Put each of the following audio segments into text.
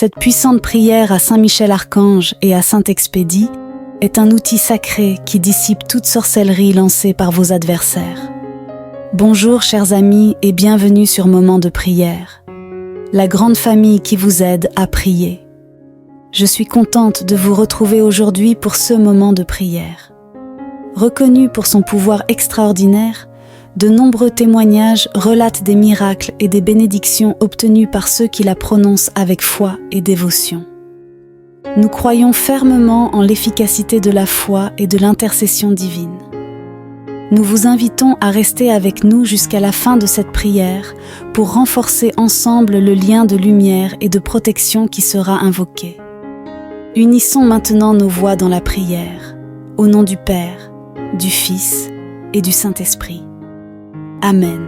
Cette puissante prière à Saint Michel Archange et à Saint Expédie est un outil sacré qui dissipe toute sorcellerie lancée par vos adversaires. Bonjour chers amis et bienvenue sur Moment de prière, la grande famille qui vous aide à prier. Je suis contente de vous retrouver aujourd'hui pour ce moment de prière. Reconnu pour son pouvoir extraordinaire, de nombreux témoignages relatent des miracles et des bénédictions obtenues par ceux qui la prononcent avec foi et dévotion. Nous croyons fermement en l'efficacité de la foi et de l'intercession divine. Nous vous invitons à rester avec nous jusqu'à la fin de cette prière pour renforcer ensemble le lien de lumière et de protection qui sera invoqué. Unissons maintenant nos voix dans la prière, au nom du Père, du Fils et du Saint-Esprit. Amen.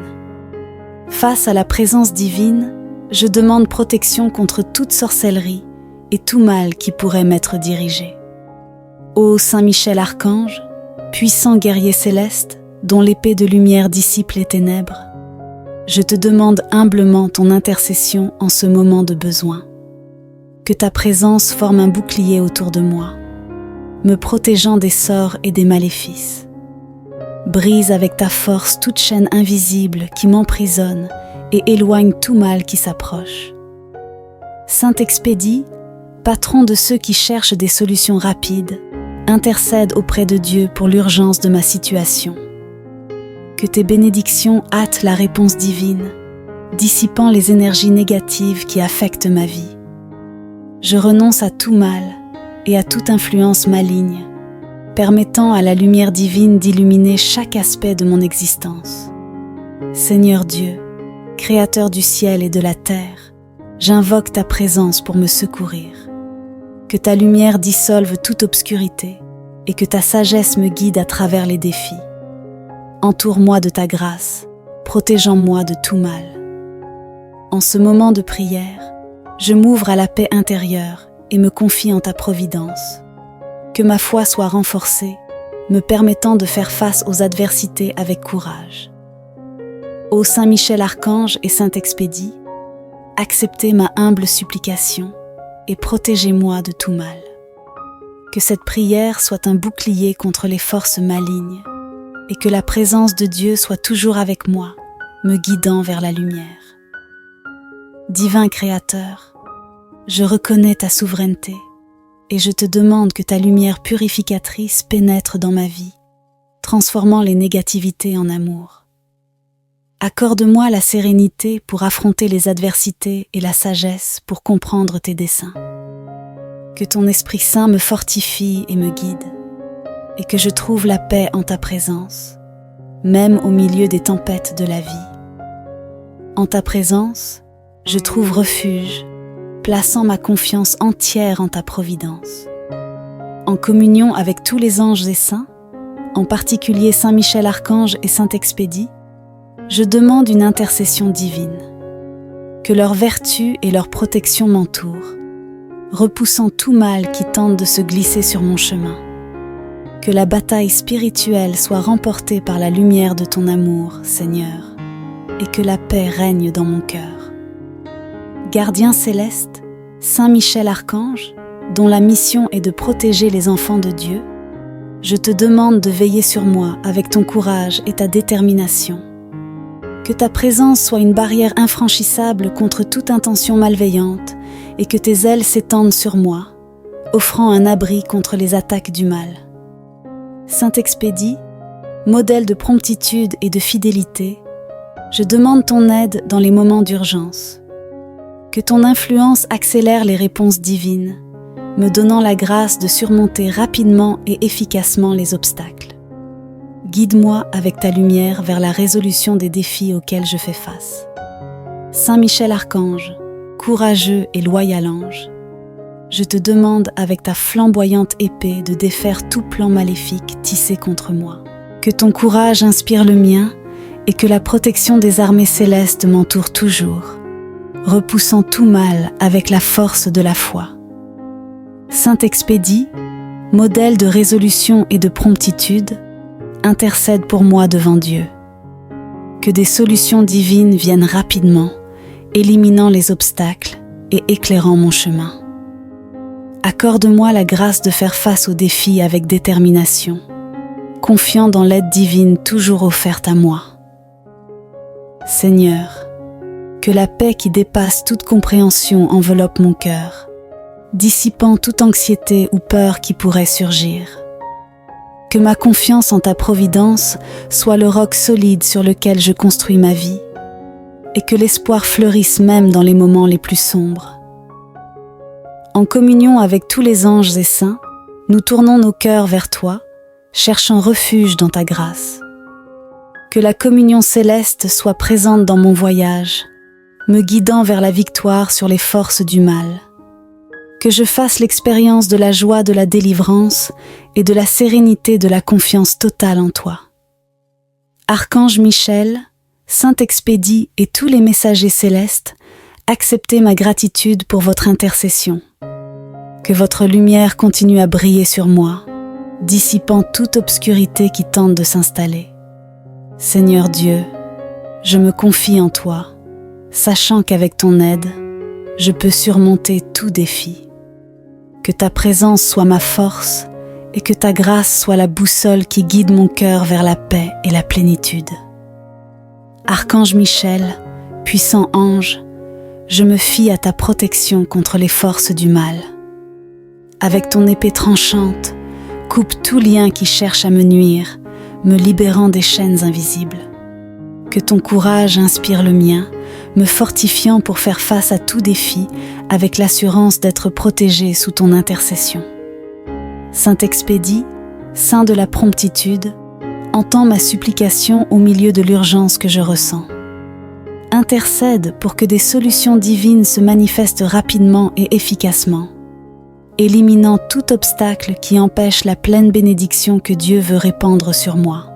Face à la présence divine, je demande protection contre toute sorcellerie et tout mal qui pourrait m'être dirigé. Ô Saint Michel Archange, puissant guerrier céleste, dont l'épée de lumière dissipe les ténèbres, je te demande humblement ton intercession en ce moment de besoin. Que ta présence forme un bouclier autour de moi, me protégeant des sorts et des maléfices. Brise avec ta force toute chaîne invisible qui m'emprisonne et éloigne tout mal qui s'approche. Saint Expédie, patron de ceux qui cherchent des solutions rapides, intercède auprès de Dieu pour l'urgence de ma situation. Que tes bénédictions hâtent la réponse divine, dissipant les énergies négatives qui affectent ma vie. Je renonce à tout mal et à toute influence maligne, permettant à la lumière divine d'illuminer chaque aspect de mon existence. Seigneur Dieu, Créateur du ciel et de la terre, j'invoque ta présence pour me secourir. Que ta lumière dissolve toute obscurité et que ta sagesse me guide à travers les défis. Entoure-moi de ta grâce, protégeant-moi de tout mal. En ce moment de prière, je m'ouvre à la paix intérieure et me confie en ta providence. Que ma foi soit renforcée, me permettant de faire face aux adversités avec courage. Ô Saint Michel Archange et Saint Expédie, acceptez ma humble supplication et protégez-moi de tout mal. Que cette prière soit un bouclier contre les forces malignes et que la présence de Dieu soit toujours avec moi, me guidant vers la lumière. Divin Créateur, je reconnais ta souveraineté et je te demande que ta lumière purificatrice pénètre dans ma vie, transformant les négativités en amour. Accorde-moi la sérénité pour affronter les adversités et la sagesse pour comprendre tes desseins. Que ton Esprit Saint me fortifie et me guide, et que je trouve la paix en ta présence, même au milieu des tempêtes de la vie. En ta présence, je trouve refuge, plaçant ma confiance entière en ta providence. En communion avec tous les anges et saints, en particulier Saint Michel Archange et Saint Expédie, je demande une intercession divine. Que leur vertu et leur protection m'entourent, repoussant tout mal qui tente de se glisser sur mon chemin. Que la bataille spirituelle soit remportée par la lumière de ton amour, Seigneur, et que la paix règne dans mon cœur. Gardien céleste, Saint Michel Archange, dont la mission est de protéger les enfants de Dieu, je te demande de veiller sur moi avec ton courage et ta détermination. Que ta présence soit une barrière infranchissable contre toute intention malveillante et que tes ailes s'étendent sur moi, offrant un abri contre les attaques du mal. Saint Expédie, modèle de promptitude et de fidélité, je demande ton aide dans les moments d'urgence. Que ton influence accélère les réponses divines, me donnant la grâce de surmonter rapidement et efficacement les obstacles. Guide-moi avec ta lumière vers la résolution des défis auxquels je fais face. Saint Michel Archange, courageux et loyal ange, je te demande avec ta flamboyante épée de défaire tout plan maléfique tissé contre moi. Que ton courage inspire le mien et que la protection des armées célestes m'entoure toujours, repoussant tout mal avec la force de la foi. Saint Expédie, modèle de résolution et de promptitude, intercède pour moi devant Dieu. Que des solutions divines viennent rapidement, éliminant les obstacles et éclairant mon chemin. Accorde-moi la grâce de faire face aux défis avec détermination, confiant dans l'aide divine toujours offerte à moi. Seigneur, que la paix qui dépasse toute compréhension enveloppe mon cœur, dissipant toute anxiété ou peur qui pourrait surgir. Que ma confiance en ta providence soit le roc solide sur lequel je construis ma vie, et que l'espoir fleurisse même dans les moments les plus sombres. En communion avec tous les anges et saints, nous tournons nos cœurs vers toi, cherchant refuge dans ta grâce. Que la communion céleste soit présente dans mon voyage, me guidant vers la victoire sur les forces du mal. Que je fasse l'expérience de la joie de la délivrance et de la sérénité de la confiance totale en toi. Archange Michel, Saint Expédie et tous les messagers célestes, acceptez ma gratitude pour votre intercession. Que votre lumière continue à briller sur moi, dissipant toute obscurité qui tente de s'installer. Seigneur Dieu, je me confie en toi, sachant qu'avec ton aide, je peux surmonter tout défi. Que ta présence soit ma force et que ta grâce soit la boussole qui guide mon cœur vers la paix et la plénitude. Archange Michel, puissant ange, je me fie à ta protection contre les forces du mal. Avec ton épée tranchante, coupe tout lien qui cherche à me nuire, me libérant des chaînes invisibles. Que ton courage inspire le mien, me fortifiant pour faire face à tout défi avec l'assurance d'être protégé sous ton intercession. Saint Expédie, Saint de la promptitude, entends ma supplication au milieu de l'urgence que je ressens. Intercède pour que des solutions divines se manifestent rapidement et efficacement, éliminant tout obstacle qui empêche la pleine bénédiction que Dieu veut répandre sur moi.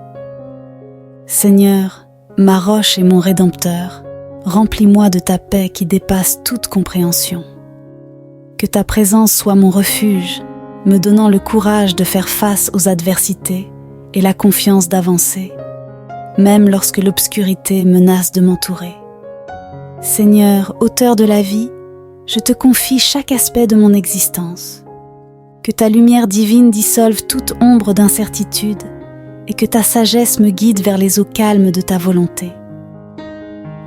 Seigneur, ma roche et mon Rédempteur, remplis-moi de ta paix qui dépasse toute compréhension. Que ta présence soit mon refuge, me donnant le courage de faire face aux adversités et la confiance d'avancer, même lorsque l'obscurité menace de m'entourer. Seigneur, auteur de la vie, je te confie chaque aspect de mon existence. Que ta lumière divine dissolve toute ombre d'incertitude et que ta sagesse me guide vers les eaux calmes de ta volonté.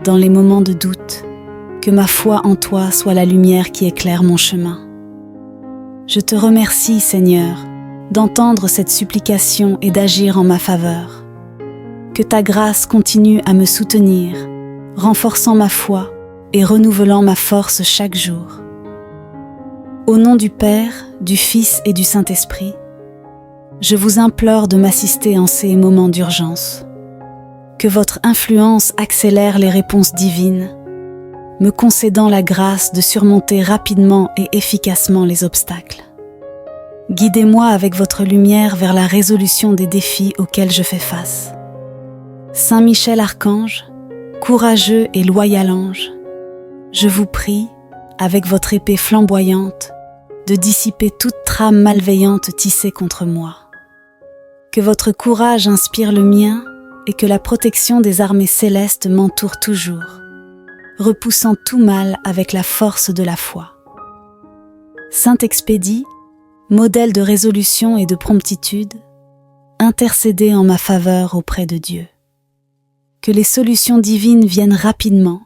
Dans les moments de doute, que ma foi en toi soit la lumière qui éclaire mon chemin. Je te remercie, Seigneur, d'entendre cette supplication et d'agir en ma faveur. Que ta grâce continue à me soutenir, renforçant ma foi et renouvelant ma force chaque jour. Au nom du Père, du Fils et du Saint-Esprit, je vous implore de m'assister en ces moments d'urgence. Que votre influence accélère les réponses divines, me concédant la grâce de surmonter rapidement et efficacement les obstacles. Guidez-moi avec votre lumière vers la résolution des défis auxquels je fais face. Saint Michel Archange, courageux et loyal ange, je vous prie, avec votre épée flamboyante, de dissiper toute trame malveillante tissée contre moi. Que votre courage inspire le mien et que la protection des armées célestes m'entoure toujours, repoussant tout mal avec la force de la foi. Saint Expédie, modèle de résolution et de promptitude, intercédez en ma faveur auprès de Dieu. Que les solutions divines viennent rapidement,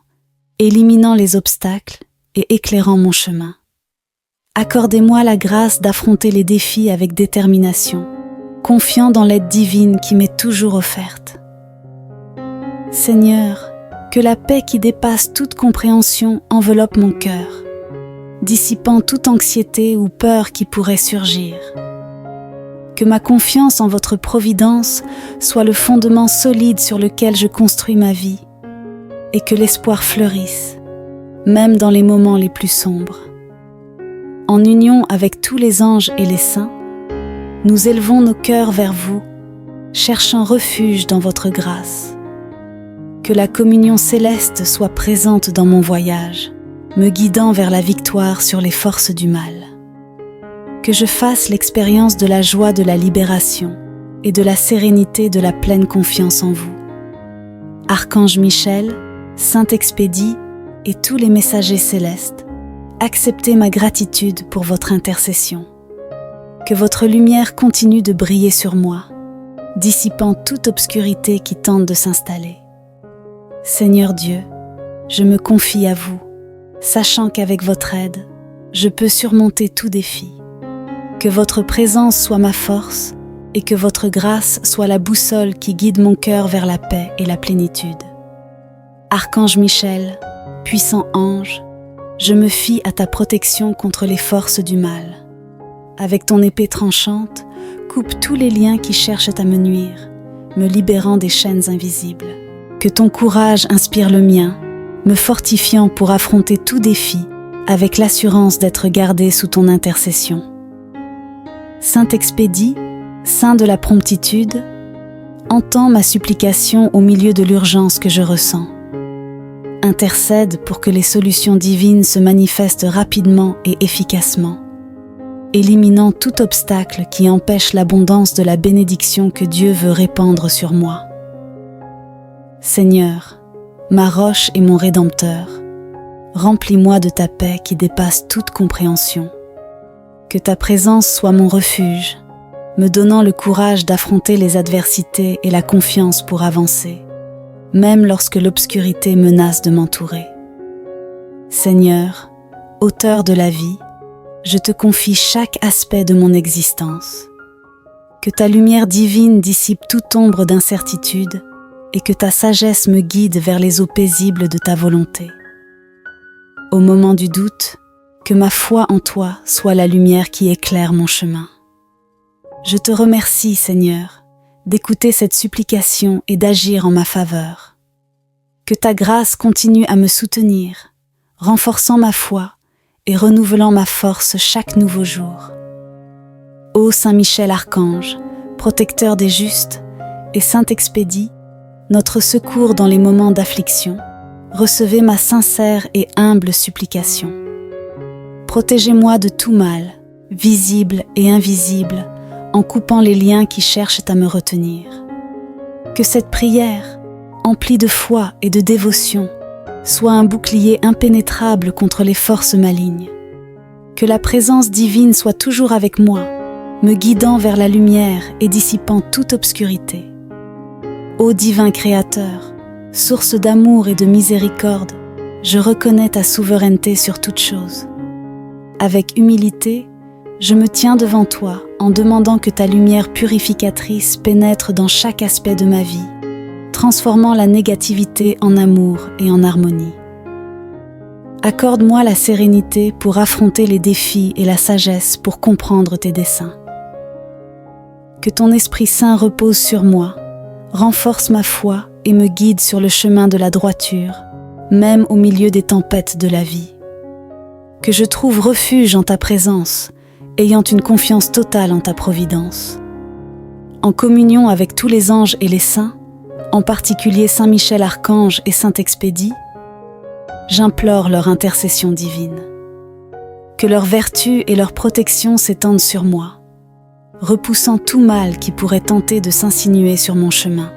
éliminant les obstacles et éclairant mon chemin. Accordez-moi la grâce d'affronter les défis avec détermination, confiant dans l'aide divine qui m'est toujours offerte. Seigneur, que la paix qui dépasse toute compréhension enveloppe mon cœur, dissipant toute anxiété ou peur qui pourrait surgir. Que ma confiance en votre providence soit le fondement solide sur lequel je construis ma vie, et que l'espoir fleurisse, même dans les moments les plus sombres. En union avec tous les anges et les saints, nous élevons nos cœurs vers vous, cherchant refuge dans votre grâce. Que la communion céleste soit présente dans mon voyage, me guidant vers la victoire sur les forces du mal. Que je fasse l'expérience de la joie de la libération et de la sérénité de la pleine confiance en vous. Archange Michel, Saint Expédie et tous les messagers célestes, acceptez ma gratitude pour votre intercession. Que votre lumière continue de briller sur moi, dissipant toute obscurité qui tente de s'installer. Seigneur Dieu, je me confie à vous, sachant qu'avec votre aide, je peux surmonter tout défi. Que votre présence soit ma force et que votre grâce soit la boussole qui guide mon cœur vers la paix et la plénitude. Archange Michel, puissant ange, je me fie à ta protection contre les forces du mal. Avec ton épée tranchante, coupe tous les liens qui cherchent à me nuire, me libérant des chaînes invisibles. Que ton courage inspire le mien, me fortifiant pour affronter tout défi, avec l'assurance d'être gardé sous ton intercession. Saint Expédie, Saint de la promptitude, entends ma supplication au milieu de l'urgence que je ressens. Intercède pour que les solutions divines se manifestent rapidement et efficacement, éliminant tout obstacle qui empêche l'abondance de la bénédiction que Dieu veut répandre sur moi. Seigneur, ma roche et mon Rédempteur, remplis-moi de ta paix qui dépasse toute compréhension. Que ta présence soit mon refuge, me donnant le courage d'affronter les adversités et la confiance pour avancer, même lorsque l'obscurité menace de m'entourer. Seigneur, auteur de la vie, je te confie chaque aspect de mon existence. Que ta lumière divine dissipe toute ombre d'incertitude et que ta sagesse me guide vers les eaux paisibles de ta volonté. Au moment du doute, que ma foi en toi soit la lumière qui éclaire mon chemin. Je te remercie, Seigneur, d'écouter cette supplication et d'agir en ma faveur. Que ta grâce continue à me soutenir, renforçant ma foi et renouvelant ma force chaque nouveau jour. Ô Saint Michel Archange, protecteur des justes, et Saint Expédie, notre secours dans les moments d'affliction, recevez ma sincère et humble supplication. Protégez-moi de tout mal, visible et invisible, en coupant les liens qui cherchent à me retenir. Que cette prière, emplie de foi et de dévotion, soit un bouclier impénétrable contre les forces malignes. Que la présence divine soit toujours avec moi, me guidant vers la lumière et dissipant toute obscurité. Ô divin Créateur, source d'amour et de miséricorde, je reconnais ta souveraineté sur toute chose. Avec humilité, je me tiens devant toi en demandant que ta lumière purificatrice pénètre dans chaque aspect de ma vie, transformant la négativité en amour et en harmonie. Accorde-moi la sérénité pour affronter les défis et la sagesse pour comprendre tes desseins. Que ton Esprit Saint repose sur moi, renforce ma foi et me guide sur le chemin de la droiture, même au milieu des tempêtes de la vie. Que je trouve refuge en ta présence, ayant une confiance totale en ta providence. En communion avec tous les anges et les saints, en particulier Saint Michel Archange et Saint Expédie, j'implore leur intercession divine. Que leur vertu et leur protection s'étendent sur moi, repoussant tout mal qui pourrait tenter de s'insinuer sur mon chemin.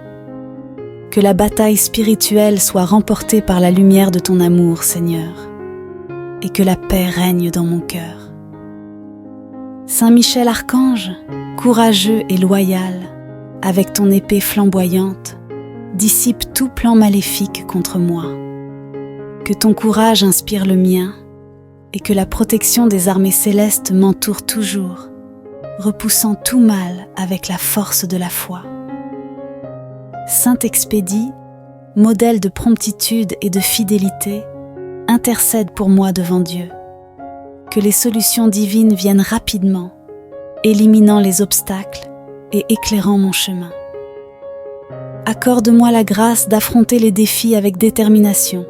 Que la bataille spirituelle soit remportée par la lumière de ton amour, Seigneur, et que la paix règne dans mon cœur. Saint Michel Archange, courageux et loyal, avec ton épée flamboyante, dissipe tout plan maléfique contre moi. Que ton courage inspire le mien et que la protection des armées célestes m'entoure toujours, repoussant tout mal avec la force de la foi. Saint Expédie, modèle de promptitude et de fidélité, intercède pour moi devant Dieu. Que les solutions divines viennent rapidement, éliminant les obstacles et éclairant mon chemin. Accorde-moi la grâce d'affronter les défis avec détermination,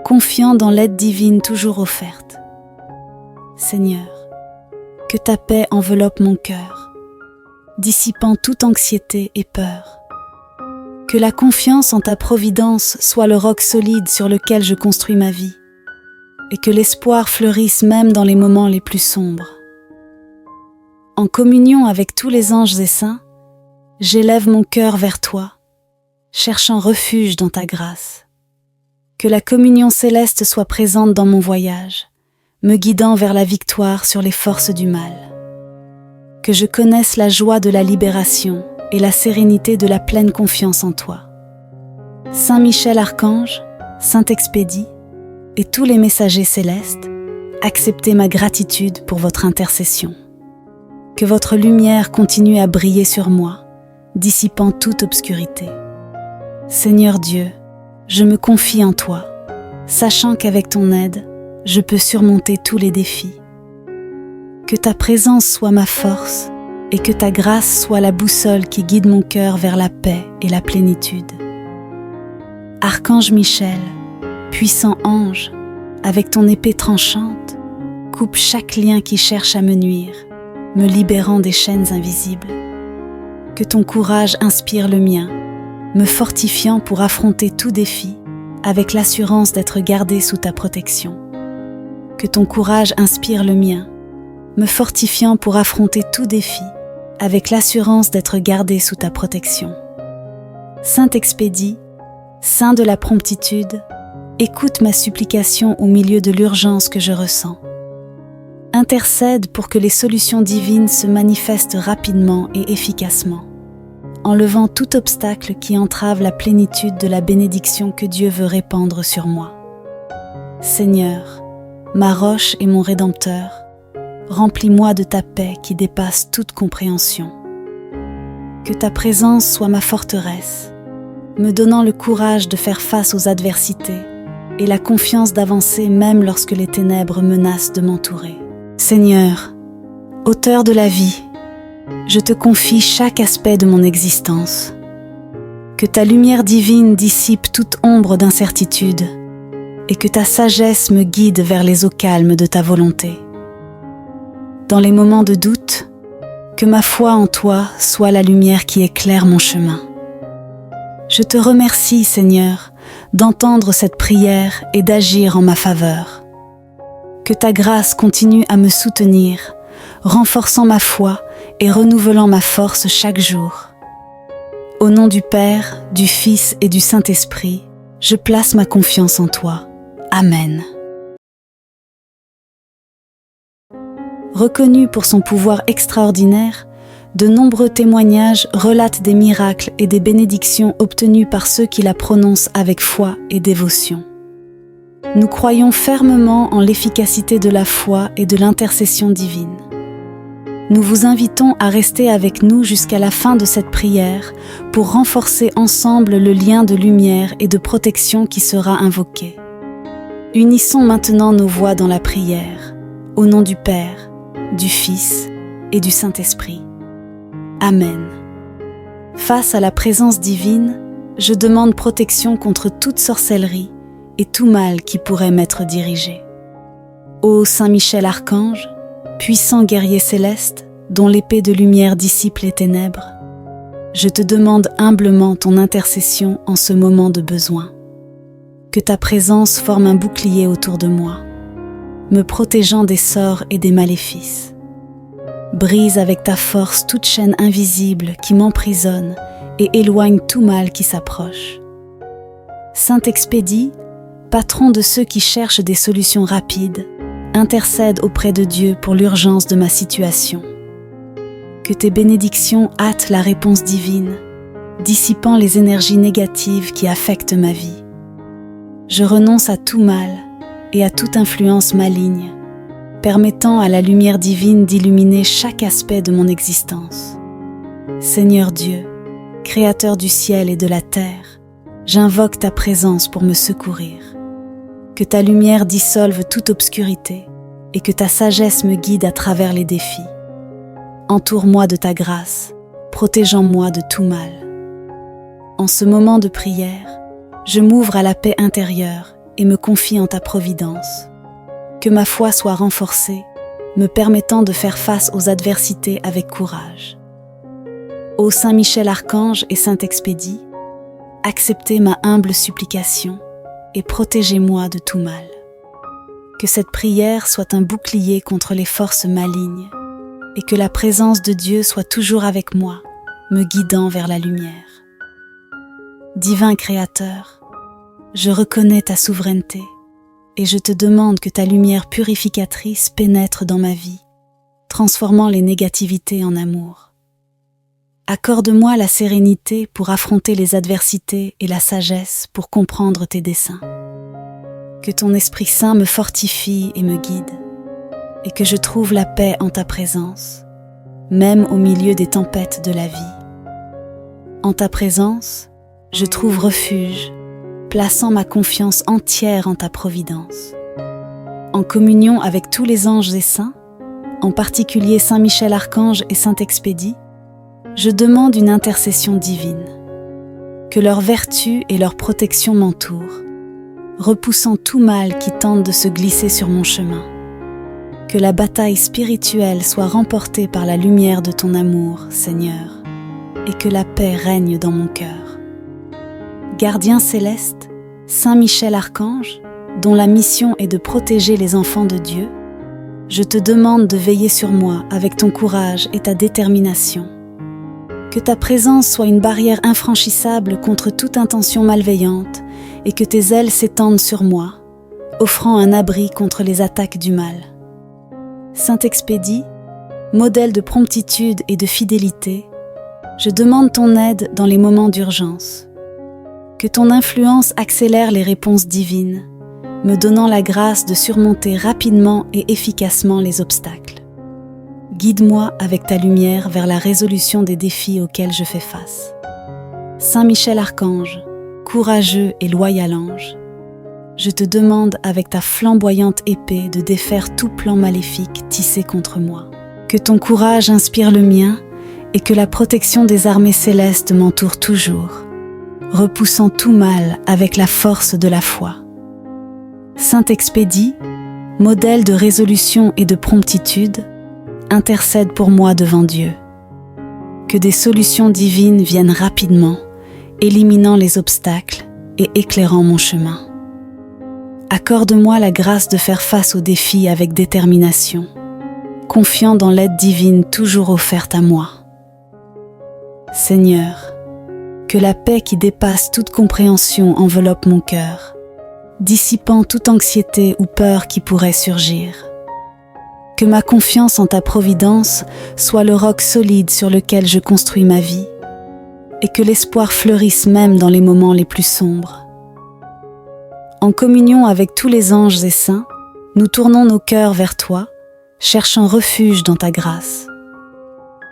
confiant dans l'aide divine toujours offerte. Seigneur, que ta paix enveloppe mon cœur, dissipant toute anxiété et peur. Que la confiance en ta providence soit le roc solide sur lequel je construis ma vie, et que l'espoir fleurisse même dans les moments les plus sombres. En communion avec tous les anges et saints, j'élève mon cœur vers toi, cherchant refuge dans ta grâce. Que la communion céleste soit présente dans mon voyage, me guidant vers la victoire sur les forces du mal. Que je connaisse la joie de la libération et la sérénité de la pleine confiance en toi. Saint Michel Archange, Saint Expédie et tous les messagers célestes, acceptez ma gratitude pour votre intercession. Que votre lumière continue à briller sur moi, dissipant toute obscurité. Seigneur Dieu, je me confie en toi, sachant qu'avec ton aide, je peux surmonter tous les défis. Que ta présence soit ma force et que ta grâce soit la boussole qui guide mon cœur vers la paix et la plénitude. Archange Michel, puissant ange, avec ton épée tranchante, coupe chaque lien qui cherche à me nuire, me libérant des chaînes invisibles. Que ton courage inspire le mien, me fortifiant pour affronter tout défi, avec l'assurance d'être gardé sous ta protection. Que ton courage inspire le mien, me fortifiant pour affronter tout défi, avec l'assurance d'être gardé sous ta protection. Saint Expédie, Saint de la promptitude, écoute ma supplication au milieu de l'urgence que je ressens. Intercède pour que les solutions divines se manifestent rapidement et efficacement, enlevant tout obstacle qui entrave la plénitude de la bénédiction que Dieu veut répandre sur moi. Seigneur, ma roche et mon Rédempteur, remplis-moi de ta paix qui dépasse toute compréhension. Que ta présence soit ma forteresse, me donnant le courage de faire face aux adversités et la confiance d'avancer même lorsque les ténèbres menacent de m'entourer. Seigneur, auteur de la vie, je te confie chaque aspect de mon existence. Que ta lumière divine dissipe toute ombre d'incertitude et que ta sagesse me guide vers les eaux calmes de ta volonté. Dans les moments de doute, que ma foi en toi soit la lumière qui éclaire mon chemin. Je te remercie, Seigneur, d'entendre cette prière et d'agir en ma faveur. Que ta grâce continue à me soutenir, renforçant ma foi et renouvelant ma force chaque jour. Au nom du Père, du Fils et du Saint-Esprit, je place ma confiance en toi. Amen. Reconnu pour son pouvoir extraordinaire, de nombreux témoignages relatent des miracles et des bénédictions obtenues par ceux qui la prononcent avec foi et dévotion. Nous croyons fermement en l'efficacité de la foi et de l'intercession divine. Nous vous invitons à rester avec nous jusqu'à la fin de cette prière pour renforcer ensemble le lien de lumière et de protection qui sera invoqué. Unissons maintenant nos voix dans la prière, au nom du Père, du Fils et du Saint-Esprit. Amen. Face à la présence divine, je demande protection contre toute sorcellerie et tout mal qui pourrait m'être dirigé. Ô Saint Michel Archange, puissant guerrier céleste, dont l'épée de lumière dissipe les ténèbres, je te demande humblement ton intercession en ce moment de besoin. Que ta présence forme un bouclier autour de moi, me protégeant des sorts et des maléfices. Brise avec ta force toute chaîne invisible qui m'emprisonne et éloigne tout mal qui s'approche. Saint Expédie, patron de ceux qui cherchent des solutions rapides, intercède auprès de Dieu pour l'urgence de ma situation. Que tes bénédictions hâtent la réponse divine, dissipant les énergies négatives qui affectent ma vie. Je renonce à tout mal et à toute influence maligne, permettant à la lumière divine d'illuminer chaque aspect de mon existence. Seigneur Dieu, Créateur du ciel et de la terre, j'invoque ta présence pour me secourir. Que ta lumière dissolve toute obscurité et que ta sagesse me guide à travers les défis. Entoure-moi de ta grâce, protégeant-moi de tout mal. En ce moment de prière, je m'ouvre à la paix intérieure et me confie en ta providence. Que ma foi soit renforcée, me permettant de faire face aux adversités avec courage. Ô Saint Michel Archange et Saint Expédie, acceptez ma humble supplication et protégez-moi de tout mal. Que cette prière soit un bouclier contre les forces malignes et que la présence de Dieu soit toujours avec moi, me guidant vers la lumière. Divin Créateur, je reconnais ta souveraineté et je te demande que ta lumière purificatrice pénètre dans ma vie, transformant les négativités en amour. Accorde-moi la sérénité pour affronter les adversités et la sagesse pour comprendre tes desseins. Que ton Esprit Saint me fortifie et me guide, et que je trouve la paix en ta présence, même au milieu des tempêtes de la vie. En ta présence, je trouve refuge, plaçant ma confiance entière en ta providence. En communion avec tous les anges et saints, en particulier Saint Michel Archange et Saint Expédie, je demande une intercession divine. Que leur vertu et leur protection m'entourent, repoussant tout mal qui tente de se glisser sur mon chemin. Que la bataille spirituelle soit remportée par la lumière de ton amour, Seigneur, et que la paix règne dans mon cœur. Gardien céleste, Saint Michel Archange, dont la mission est de protéger les enfants de Dieu, je te demande de veiller sur moi avec ton courage et ta détermination. Que ta présence soit une barrière infranchissable contre toute intention malveillante et que tes ailes s'étendent sur moi, offrant un abri contre les attaques du mal. Saint Expédie, modèle de promptitude et de fidélité, je demande ton aide dans les moments d'urgence. Que ton influence accélère les réponses divines, me donnant la grâce de surmonter rapidement et efficacement les obstacles. Guide-moi avec ta lumière vers la résolution des défis auxquels je fais face. Saint Michel Archange, courageux et loyal ange, je te demande avec ta flamboyante épée de défaire tout plan maléfique tissé contre moi. Que ton courage inspire le mien et que la protection des armées célestes m'entoure toujours, repoussant tout mal avec la force de la foi. Saint Expédie, modèle de résolution et de promptitude, intercède pour moi devant Dieu. Que des solutions divines viennent rapidement, éliminant les obstacles et éclairant mon chemin. Accorde-moi la grâce de faire face aux défis avec détermination, confiant dans l'aide divine toujours offerte à moi. Seigneur, que la paix qui dépasse toute compréhension enveloppe mon cœur, dissipant toute anxiété ou peur qui pourrait surgir. Que ma confiance en ta providence soit le roc solide sur lequel je construis ma vie, et que l'espoir fleurisse même dans les moments les plus sombres. En communion avec tous les anges et saints, nous tournons nos cœurs vers toi, cherchant refuge dans ta grâce.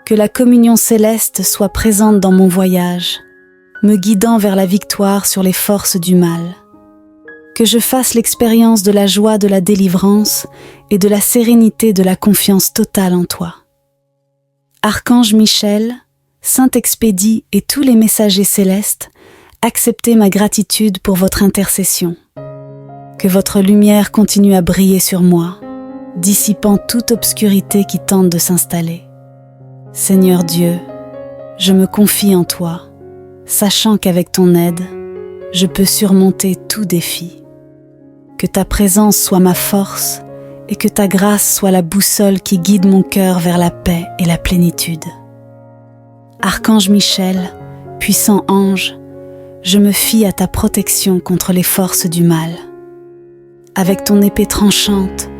Que la communion céleste soit présente dans mon voyage, me guidant vers la victoire sur les forces du mal. Que je fasse l'expérience de la joie de la délivrance et de la sérénité de la confiance totale en toi. Archange Michel, Saint Expédie et tous les messagers célestes, acceptez ma gratitude pour votre intercession. Que votre lumière continue à briller sur moi, dissipant toute obscurité qui tente de s'installer. Seigneur Dieu, je me confie en toi, sachant qu'avec ton aide, je peux surmonter tout défi. Que ta présence soit ma force et que ta grâce soit la boussole qui guide mon cœur vers la paix et la plénitude. Archange Michel, puissant ange, je me fie à ta protection contre les forces du mal. Avec ton épée tranchante,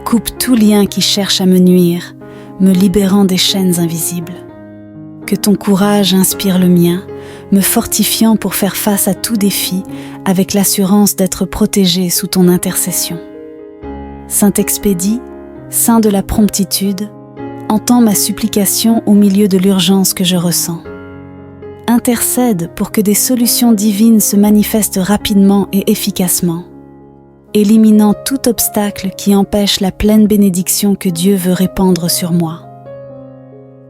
coupe tout lien qui cherche à me nuire, me libérant des chaînes invisibles. Que ton courage inspire le mien, me fortifiant pour faire face à tout défi avec l'assurance d'être protégé sous ton intercession. Saint Expédie, Saint de la promptitude, entends ma supplication au milieu de l'urgence que je ressens. Intercède pour que des solutions divines se manifestent rapidement et efficacement, éliminant tout obstacle qui empêche la pleine bénédiction que Dieu veut répandre sur moi.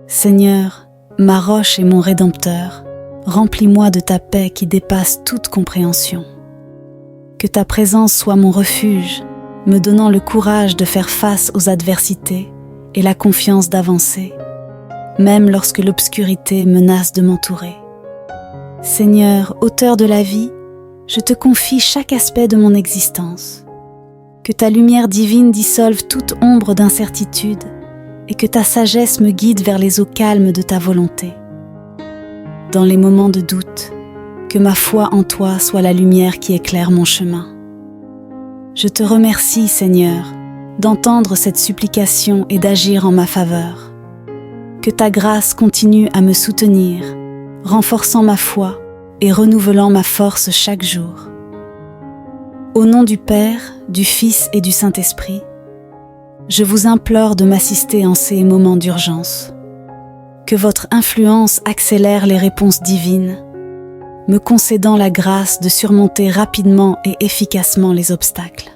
Seigneur, ma roche et mon Rédempteur, remplis-moi de ta paix qui dépasse toute compréhension. Que ta présence soit mon refuge, me donnant le courage de faire face aux adversités et la confiance d'avancer, même lorsque l'obscurité menace de m'entourer. Seigneur, auteur de la vie, je te confie chaque aspect de mon existence. Que ta lumière divine dissolve toute ombre d'incertitude et que ta sagesse me guide vers les eaux calmes de ta volonté. Dans les moments de doute, que ma foi en toi soit la lumière qui éclaire mon chemin. Je te remercie, Seigneur, d'entendre cette supplication et d'agir en ma faveur. Que ta grâce continue à me soutenir, renforçant ma foi et renouvelant ma force chaque jour. Au nom du Père, du Fils et du Saint-Esprit, je vous implore de m'assister en ces moments d'urgence. Que votre influence accélère les réponses divines, me concédant la grâce de surmonter rapidement et efficacement les obstacles.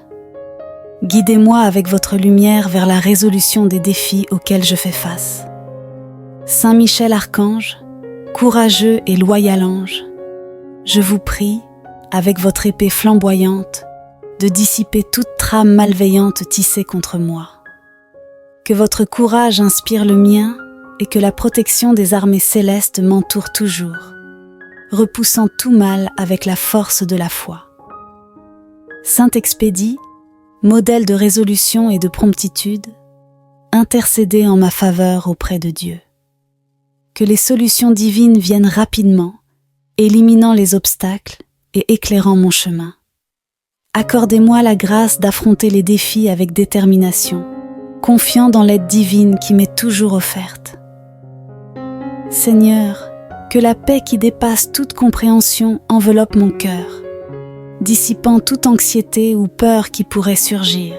Guidez-moi avec votre lumière vers la résolution des défis auxquels je fais face. Saint Michel Archange, courageux et loyal ange, je vous prie, avec votre épée flamboyante, de dissiper toute trame malveillante tissée contre moi. Que votre courage inspire le mien et que la protection des armées célestes m'entoure toujours, repoussant tout mal avec la force de la foi. Saint Expédie, modèle de résolution et de promptitude, intercédez en ma faveur auprès de Dieu. Que les solutions divines viennent rapidement, éliminant les obstacles et éclairant mon chemin. Accordez-moi la grâce d'affronter les défis avec détermination, confiant dans l'aide divine qui m'est toujours offerte. Seigneur, que la paix qui dépasse toute compréhension enveloppe mon cœur, dissipant toute anxiété ou peur qui pourrait surgir.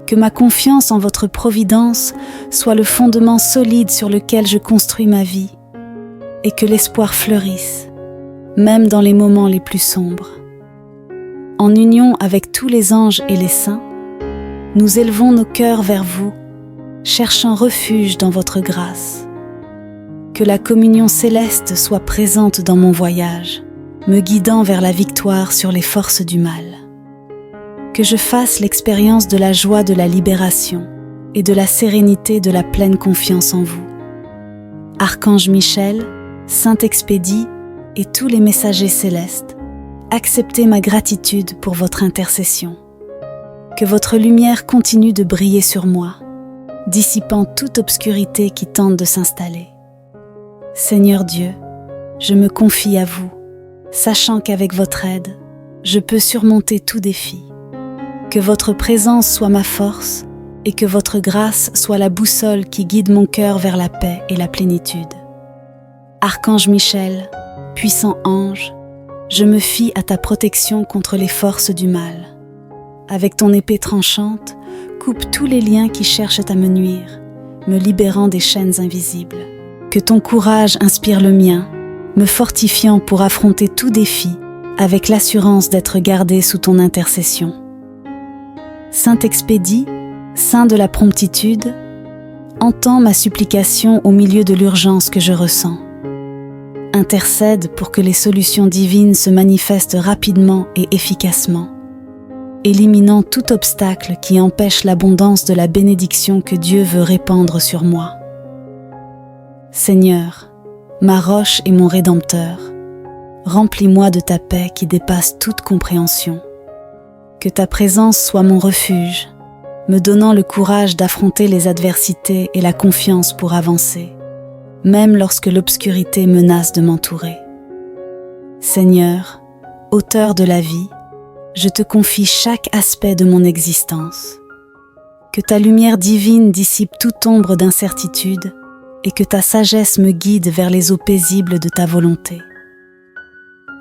Que ma confiance en votre providence soit le fondement solide sur lequel je construis ma vie, et que l'espoir fleurisse, même dans les moments les plus sombres. En union avec tous les anges et les saints, nous élevons nos cœurs vers vous, cherchant refuge dans votre grâce. Que la communion céleste soit présente dans mon voyage, me guidant vers la victoire sur les forces du mal. Que je fasse l'expérience de la joie de la libération et de la sérénité de la pleine confiance en vous. Archange Michel, Saint Expédie et tous les messagers célestes, acceptez ma gratitude pour votre intercession. Que votre lumière continue de briller sur moi, dissipant toute obscurité qui tente de s'installer. Seigneur Dieu, je me confie à vous, sachant qu'avec votre aide, je peux surmonter tout défi. Que votre présence soit ma force et que votre grâce soit la boussole qui guide mon cœur vers la paix et la plénitude. Archange Michel, puissant ange, je me fie à ta protection contre les forces du mal. Avec ton épée tranchante, coupe tous les liens qui cherchent à me nuire, me libérant des chaînes invisibles. Que ton courage inspire le mien, me fortifiant pour affronter tout défi, avec l'assurance d'être gardé sous ton intercession. Saint Expédie, Saint de la promptitude, entends ma supplication au milieu de l'urgence que je ressens. Intercède pour que les solutions divines se manifestent rapidement et efficacement, éliminant tout obstacle qui empêche l'abondance de la bénédiction que Dieu veut répandre sur moi. Seigneur, ma roche et mon Rédempteur, remplis-moi de ta paix qui dépasse toute compréhension. Que ta présence soit mon refuge, me donnant le courage d'affronter les adversités et la confiance pour avancer, même lorsque l'obscurité menace de m'entourer. Seigneur, auteur de la vie, je te confie chaque aspect de mon existence. Que ta lumière divine dissipe toute ombre d'incertitude et que ta sagesse me guide vers les eaux paisibles de ta volonté.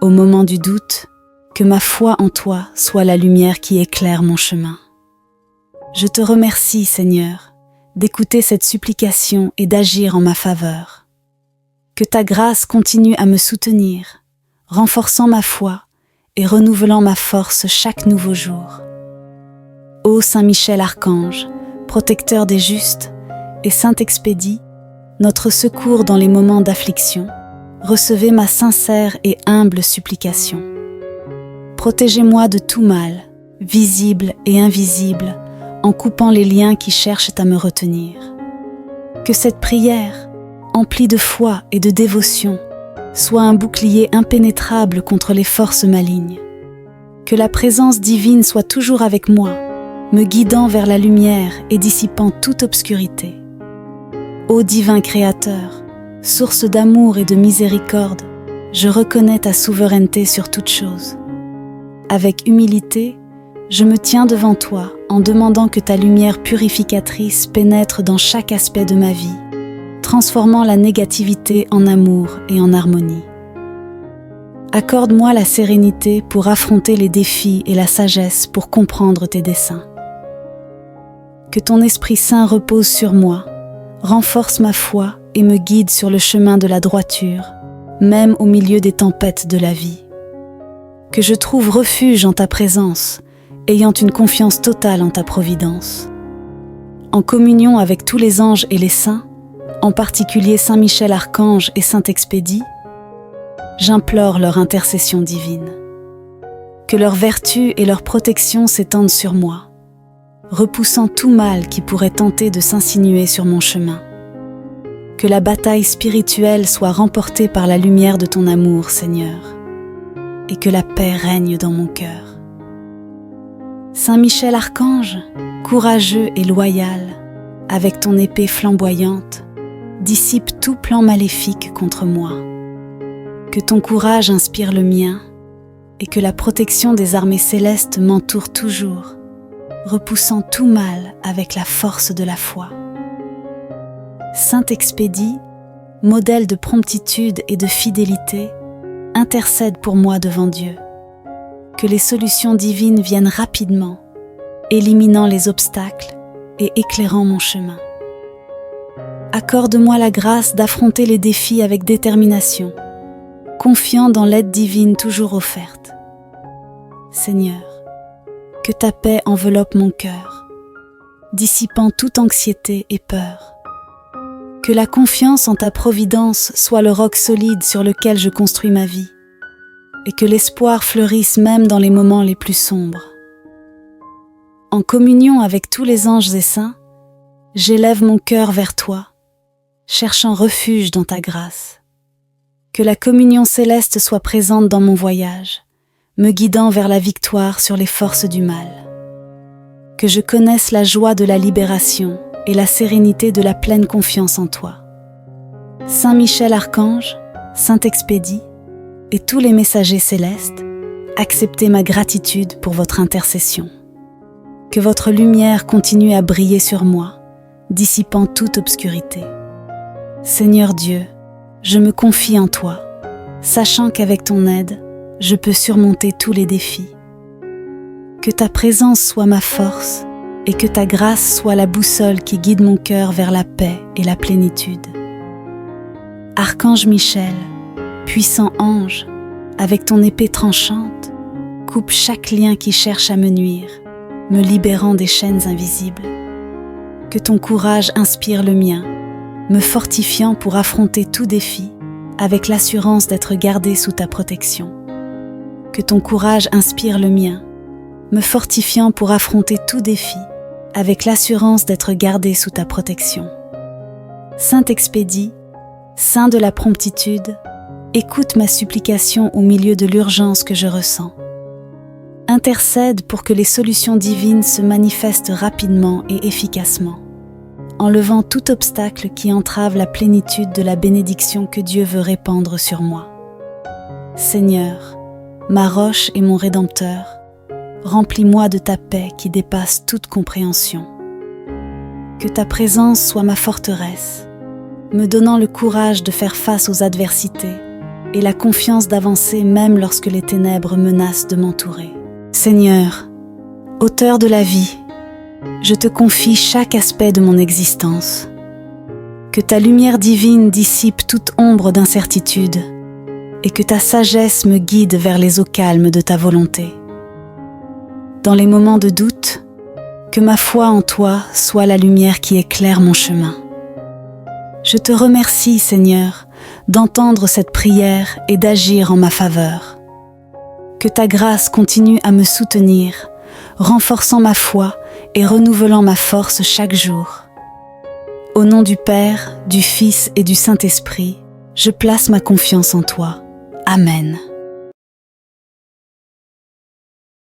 Au moment du doute, que ma foi en toi soit la lumière qui éclaire mon chemin. Je te remercie, Seigneur, d'écouter cette supplication et d'agir en ma faveur. Que ta grâce continue à me soutenir, renforçant ma foi et renouvelant ma force chaque nouveau jour. Ô Saint Michel Archange, protecteur des justes, et Saint Expédie, notre secours dans les moments d'affliction, recevez ma sincère et humble supplication. Protégez-moi de tout mal, visible et invisible, en coupant les liens qui cherchent à me retenir. Que cette prière, emplie de foi et de dévotion, soit un bouclier impénétrable contre les forces malignes. Que la présence divine soit toujours avec moi, me guidant vers la lumière et dissipant toute obscurité. Ô divin Créateur, source d'amour et de miséricorde, je reconnais ta souveraineté sur toute chose. Avec humilité, je me tiens devant toi en demandant que ta lumière purificatrice pénètre dans chaque aspect de ma vie, transformant la négativité en amour et en harmonie. Accorde-moi la sérénité pour affronter les défis et la sagesse pour comprendre tes desseins. Que ton Esprit Saint repose sur moi, renforce ma foi et me guide sur le chemin de la droiture, même au milieu des tempêtes de la vie. Que je trouve refuge en ta présence, ayant une confiance totale en ta providence. En communion avec tous les anges et les saints, en particulier Saint Michel Archange et Saint Expédie, j'implore leur intercession divine. Que leur vertu et leur protection s'étendent sur moi, repoussant tout mal qui pourrait tenter de s'insinuer sur mon chemin. Que la bataille spirituelle soit remportée par la lumière de ton amour, Seigneur, et que la paix règne dans mon cœur. Saint Michel Archange, courageux et loyal, avec ton épée flamboyante, dissipe tout plan maléfique contre moi. Que ton courage inspire le mien et que la protection des armées célestes m'entoure toujours, repoussant tout mal avec la force de la foi. Saint Expédie, modèle de promptitude et de fidélité, intercède pour moi devant Dieu. Que les solutions divines viennent rapidement, éliminant les obstacles et éclairant mon chemin. Accorde-moi la grâce d'affronter les défis avec détermination, confiant dans l'aide divine toujours offerte. Seigneur, que ta paix enveloppe mon cœur, dissipant toute anxiété et peur. Que la confiance en ta providence soit le roc solide sur lequel je construis ma vie, et que l'espoir fleurisse même dans les moments les plus sombres. En communion avec tous les anges et saints, j'élève mon cœur vers toi, cherchant refuge dans ta grâce. Que la communion céleste soit présente dans mon voyage, me guidant vers la victoire sur les forces du mal. Que je connaisse la joie de la libération et la sérénité de la pleine confiance en toi. Saint Michel Archange, Saint Expédie et tous les messagers célestes, acceptez ma gratitude pour votre intercession. Que votre lumière continue à briller sur moi, dissipant toute obscurité. Seigneur Dieu, je me confie en toi, sachant qu'avec ton aide, je peux surmonter tous les défis. Que ta présence soit ma force et que ta grâce soit la boussole qui guide mon cœur vers la paix et la plénitude. Archange Michel, puissant ange, avec ton épée tranchante, coupe chaque lien qui cherche à me nuire, me libérant des chaînes invisibles. Que ton courage inspire le mien, me fortifiant pour affronter tout défi, avec l'assurance d'être gardé sous ta protection. Que ton courage inspire le mien, me fortifiant pour affronter tout défi, avec l'assurance d'être gardé sous ta protection. Saint Expédie, Saint de la promptitude, écoute ma supplication au milieu de l'urgence que je ressens. Intercède pour que les solutions divines se manifestent rapidement et efficacement, enlevant tout obstacle qui entrave la plénitude de la bénédiction que Dieu veut répandre sur moi. Seigneur, ma roche et mon Rédempteur, remplis-moi de ta paix qui dépasse toute compréhension. Que ta présence soit ma forteresse, me donnant le courage de faire face aux adversités et la confiance d'avancer même lorsque les ténèbres menacent de m'entourer. Seigneur, auteur de la vie, je te confie chaque aspect de mon existence. Que ta lumière divine dissipe toute ombre d'incertitude et que ta sagesse me guide vers les eaux calmes de ta volonté. Dans les moments de doute, que ma foi en toi soit la lumière qui éclaire mon chemin. Je te remercie, Seigneur, d'entendre cette prière et d'agir en ma faveur. Que ta grâce continue à me soutenir, renforçant ma foi et renouvelant ma force chaque jour. Au nom du Père, du Fils et du Saint-Esprit, je place ma confiance en toi. Amen.